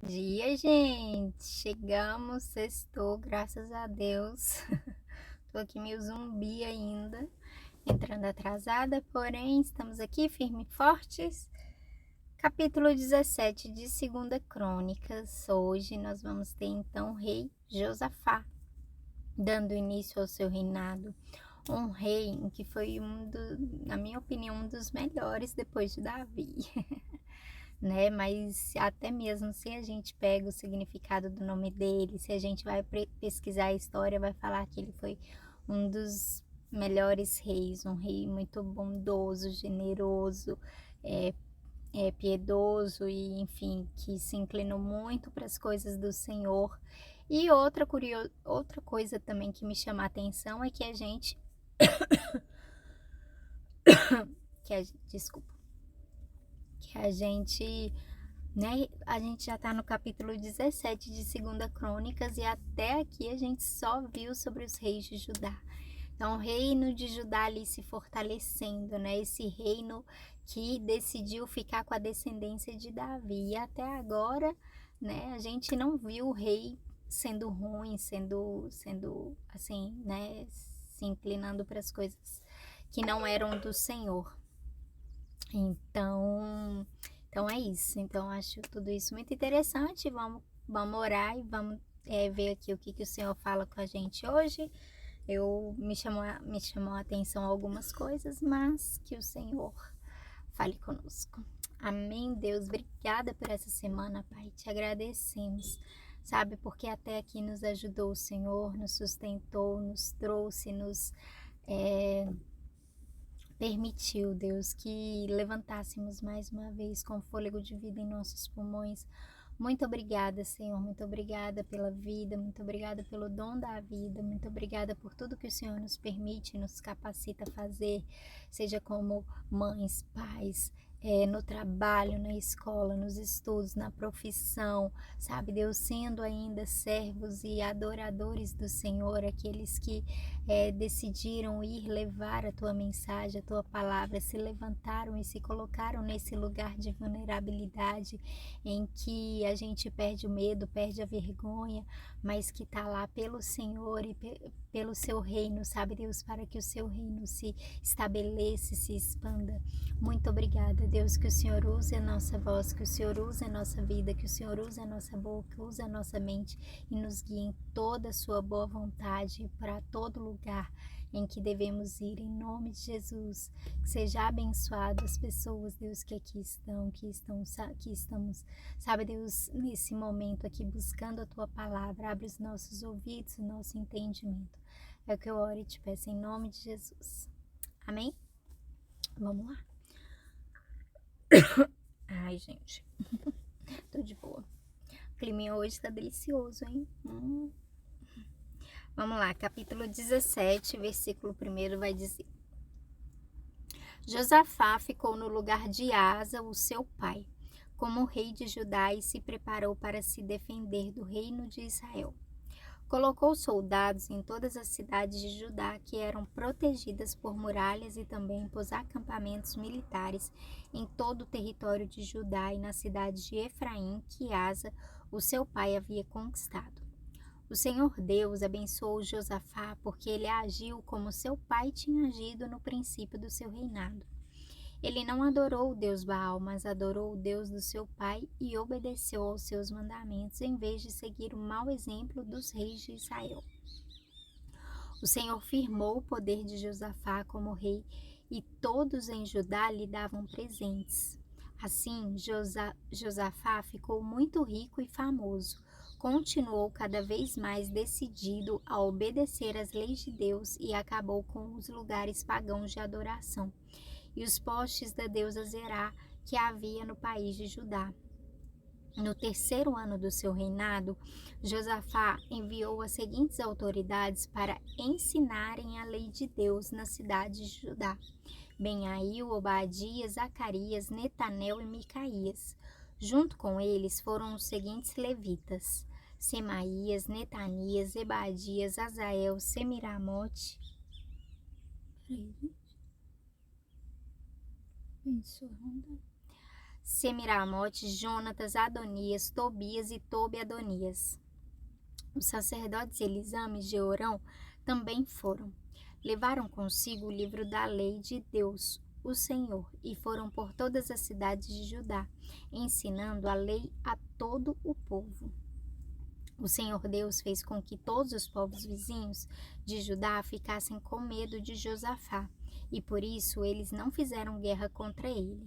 Dia, gente. Chegamos, sextou, graças a Deus. Tô aqui meio zumbi ainda, entrando atrasada, porém estamos aqui firmes e fortes. Capítulo 17 de Segunda Crônicas. Hoje nós vamos ter então o rei Josafá, dando início ao seu reinado. Um rei que foi na minha opinião, um dos melhores depois de Davi. Né? Mas até mesmo se a gente pega o significado do nome dele, se a gente vai pesquisar a história, vai falar que ele foi um dos melhores reis, um rei muito bondoso, generoso, é, piedoso e, enfim, que se inclinou muito para as coisas do Senhor. E outra coisa também que me chama a atenção é que a gente, desculpa, que a gente, né? A gente já está no capítulo 17 de Segunda Crônicas e até aqui a gente só viu sobre os reis de Judá. Então, o reino de Judá ali se fortalecendo, né? Esse reino que decidiu ficar com a descendência de Davi. E até agora, né? A gente não viu o rei sendo ruim, sendo assim, né? Se inclinando para as coisas que não eram do Senhor. Então é isso. Então acho tudo isso muito interessante. Vamos orar e vamos ver aqui o que o Senhor fala com a gente hoje. Me chamou a atenção algumas coisas, mas que o Senhor fale conosco. Amém, Deus. Obrigada por essa semana, Pai. Te agradecemos. Sabe, porque até aqui nos ajudou o Senhor, nos sustentou, nos trouxe, nos permitiu, Deus, que levantássemos mais uma vez com fôlego de vida em nossos pulmões. Muito obrigada, Senhor, muito obrigada pela vida, muito obrigada pelo dom da vida, muito obrigada por tudo que o Senhor nos permite, nos capacita a fazer, seja como mães, pais, no trabalho, na escola, nos estudos, na profissão, sabe, Deus, sendo ainda servos e adoradores do Senhor, aqueles que decidiram ir levar a tua mensagem, a tua palavra, se levantaram e se colocaram nesse lugar de vulnerabilidade em que a gente perde o medo, perde a vergonha, mas que está lá pelo Senhor e pelo seu reino, sabe, Deus, para que o seu reino se estabeleça, se expanda. Muito obrigada, Deus, que o Senhor use a nossa voz, que o Senhor use a nossa vida, que o Senhor use a nossa boca, use a nossa mente e nos guie em toda a sua boa vontade para todo lugar em que devemos ir, em nome de Jesus. Que seja abençoado as pessoas, Deus, que aqui estão, que estamos, sabe, Deus, nesse momento aqui buscando a tua palavra. Abre os nossos ouvidos, o nosso entendimento. É o que eu oro e te peço em nome de Jesus. Amém? Vamos lá. Ai, gente, tô de boa. O clima hoje tá delicioso, hein? Vamos lá, capítulo 17, versículo 1 vai dizer: Josafá ficou no lugar de Asa, o seu pai, como rei de Judá, e se preparou para se defender do reino de Israel. Colocou soldados em todas as cidades de Judá que eram protegidas por muralhas e também pôs acampamentos militares em todo o território de Judá e na cidade de Efraim, que Asa, o seu pai, havia conquistado. O Senhor Deus abençoou Josafá porque ele agiu como seu pai tinha agido no princípio do seu reinado. Ele não adorou o Deus Baal, mas adorou o Deus do seu pai e obedeceu aos seus mandamentos, em vez de seguir o mau exemplo dos reis de Israel. O Senhor firmou o poder de Josafá como rei e todos em Judá lhe davam presentes. Assim, Josafá ficou muito rico e famoso. Continuou cada vez mais decidido a obedecer às leis de Deus e acabou com os lugares pagãos de adoração e os postes da deusa Zerá que havia no país de Judá. No terceiro ano do seu reinado, Josafá enviou as seguintes autoridades para ensinarem a lei de Deus na cidade de Judá: Benhail, Obadias, Zacarias, Netanel e Micaías. Junto com eles foram os seguintes levitas: Semaías, Netanias, Ebadias, Azael, Semiramote. Semiramote, Jonatas, Adonias, Tobias e Tobi-Adonias. Os sacerdotes Elisama e Jeorão também foram. Levaram consigo o livro da lei de Deus, o Senhor, e foram por todas as cidades de Judá, ensinando a lei a todo o povo. O Senhor Deus fez com que todos os povos vizinhos de Judá ficassem com medo de Josafá, e por isso eles não fizeram guerra contra ele.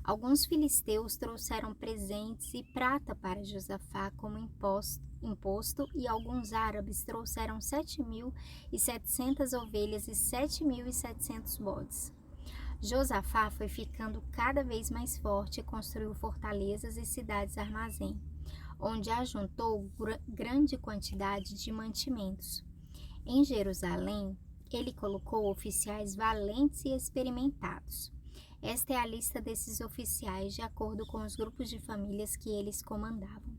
Alguns filisteus trouxeram presentes e prata para Josafá como imposto, e alguns árabes trouxeram 7.700 ovelhas e 7.700 bodes. Josafá foi ficando cada vez mais forte e construiu fortalezas e cidades armazém, onde ajuntou grande quantidade de mantimentos. Em Jerusalém, ele colocou oficiais valentes e experimentados. Esta é a lista desses oficiais, de acordo com os grupos de famílias que eles comandavam.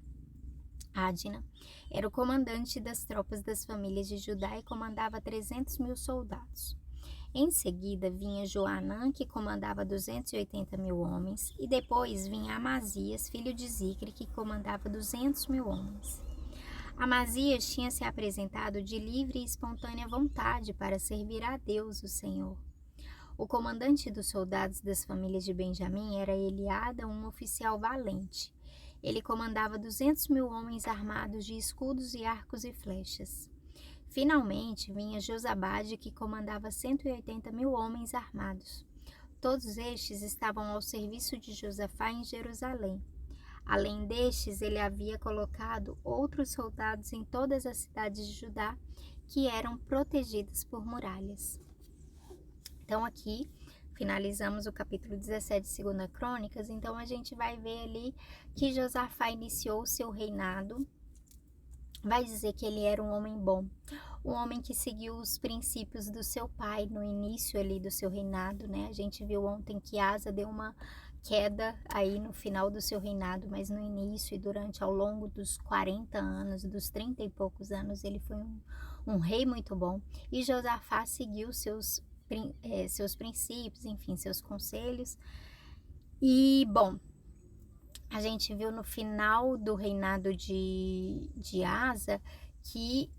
Adna era o comandante das tropas das famílias de Judá e comandava 300.000 soldados. Em seguida vinha Joanã, que comandava 280.000 homens, e depois vinha Amazias, filho de Zicre, que comandava 200.000 homens. Amazias tinha se apresentado de livre e espontânea vontade para servir a Deus, o Senhor. O comandante dos soldados das famílias de Benjamim era Eliada, um oficial valente. Ele comandava 200.000 homens armados de escudos e arcos e flechas. Finalmente vinha Josabade, que comandava 180.000 homens armados. Todos estes estavam ao serviço de Josafá em Jerusalém. Além destes, ele havia colocado outros soldados em todas as cidades de Judá, que eram protegidas por muralhas. Então aqui finalizamos o capítulo 17 de 2 Crônicas. Então a gente vai ver ali que Josafá iniciou o seu reinado. Vai dizer que ele era um homem bom, um homem que seguiu os princípios do seu pai no início ali do seu reinado, né? A gente viu ontem que Asa deu uma queda aí no final do seu reinado, mas no início e ao longo dos 40 anos, dos 30 e poucos anos, ele foi um rei muito bom. E Josafá seguiu seus princípios, enfim, seus conselhos. E, bom, a gente viu no final do reinado de Asa que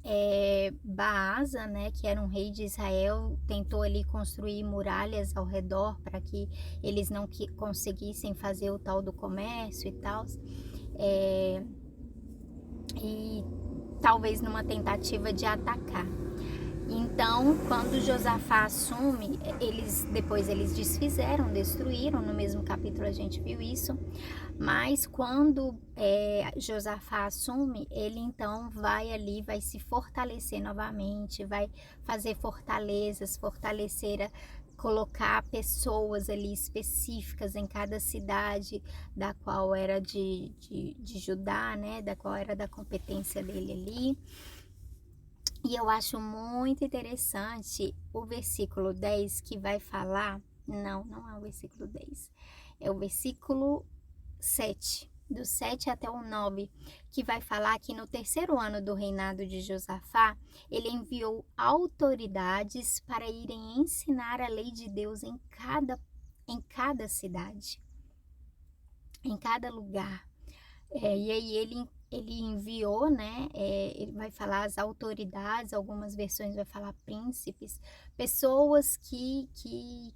Baasa, né, que era um rei de Israel, tentou ali construir muralhas ao redor para que eles não conseguissem fazer o tal do comércio e tal. E talvez numa tentativa de atacar. Então, quando Josafá assume, depois eles desfizeram, destruíram, no mesmo capítulo a gente viu isso, mas quando Josafá assume, ele então vai se fortalecer novamente, vai fazer fortalezas, colocar pessoas ali específicas em cada cidade, da qual era de Judá, né, da qual era da competência dele ali. E eu acho muito interessante o versículo 10 que vai falar, não é o versículo 10, é o versículo 7, do 7 até o 9, que vai falar que no 3º ano do reinado de Josafá, ele enviou autoridades para irem ensinar a lei de Deus em cada cidade, em cada lugar. E aí ele enviou, né, ele vai falar as autoridades, algumas versões vai falar príncipes, pessoas que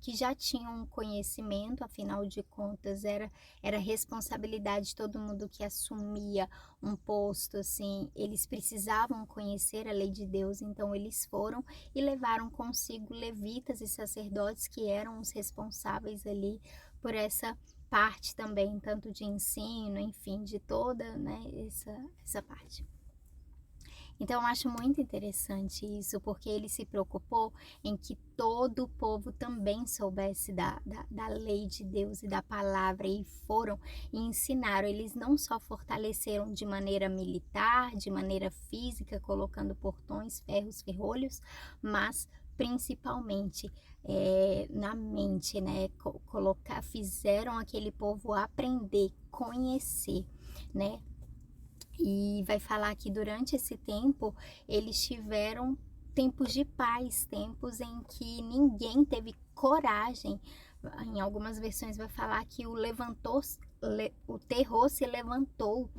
já tinham conhecimento, afinal de contas era responsabilidade de todo mundo que assumia um posto, assim, eles precisavam conhecer a lei de Deus, então eles foram e levaram consigo levitas e sacerdotes que eram os responsáveis ali por essa parte também, tanto de ensino, enfim, de toda, né, essa parte. Então, eu acho muito interessante isso, porque ele se preocupou em que todo o povo também soubesse da lei de Deus e da palavra, e foram e ensinaram. Eles não só fortaleceram de maneira militar, de maneira física, colocando portões, ferros, ferrolhos, mas principalmente na mente, né, fizeram aquele povo aprender, conhecer, né, e vai falar que durante esse tempo eles tiveram tempos de paz, tempos em que ninguém teve coragem. Em algumas versões vai falar que o terror se levantou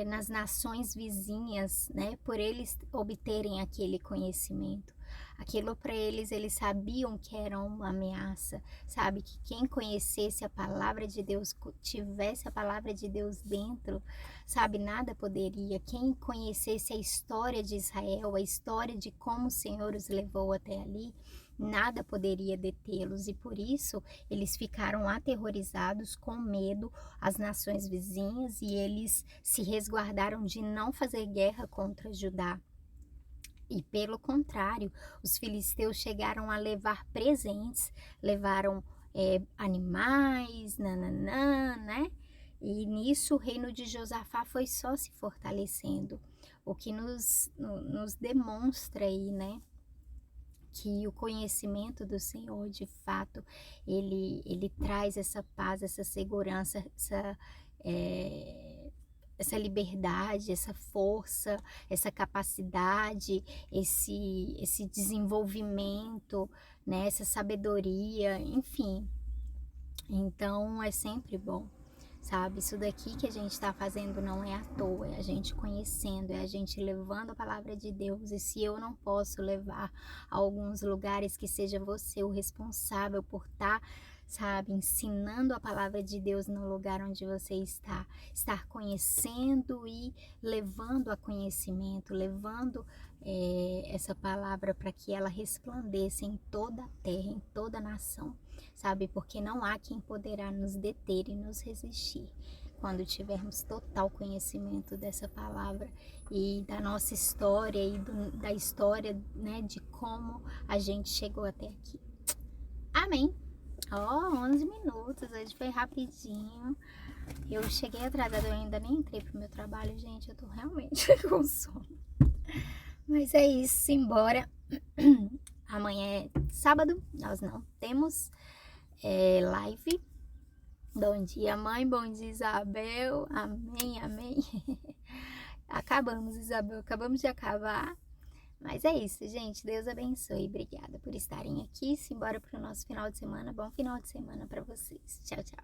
nas nações vizinhas, né, por eles obterem aquele conhecimento. Aquilo para eles, eles sabiam que era uma ameaça, sabe? Que quem conhecesse a palavra de Deus, tivesse a palavra de Deus dentro, sabe? Nada poderia. Quem conhecesse a história de Israel, a história de como o Senhor os levou até ali, nada poderia detê-los. E por isso eles ficaram aterrorizados, com medo, as nações vizinhas, e eles se resguardaram de não fazer guerra contra Judá. E pelo contrário, os filisteus chegaram a levar presentes, levaram animais, nananã, né? E nisso o reino de Josafá foi só se fortalecendo, o que nos demonstra aí, né? Que o conhecimento do Senhor, de fato, ele traz essa paz, essa segurança, essa liberdade, essa força, essa capacidade, esse desenvolvimento, né, essa sabedoria, enfim. Então é sempre bom, sabe? Isso daqui que a gente está fazendo não é à toa, é a gente conhecendo, é a gente levando a palavra de Deus. E se eu não posso levar a alguns lugares, que seja você o responsável por estar, sabe, ensinando a palavra de Deus no lugar onde você está, estar conhecendo e levando a conhecimento, levando essa palavra para que ela resplandeça em toda a terra, em toda a nação, sabe? Porque não há quem poderá nos deter e nos resistir quando tivermos total conhecimento dessa palavra e da nossa história e da história, né, de como a gente chegou até aqui. Amém. Ó, 11 minutos, hoje foi rapidinho. Eu cheguei atrasada, eu ainda nem entrei pro meu trabalho, gente, eu tô realmente com sono. Mas é isso, simbora. Amanhã é sábado, nós não temos live. Bom dia, mãe, bom dia, Isabel. Amém, amém. Acabamos, Isabel, acabamos de acabar. Mas é isso, gente. Deus abençoe. Obrigada por estarem aqui. Simbora pro nosso final de semana. Bom final de semana para vocês. Tchau, tchau.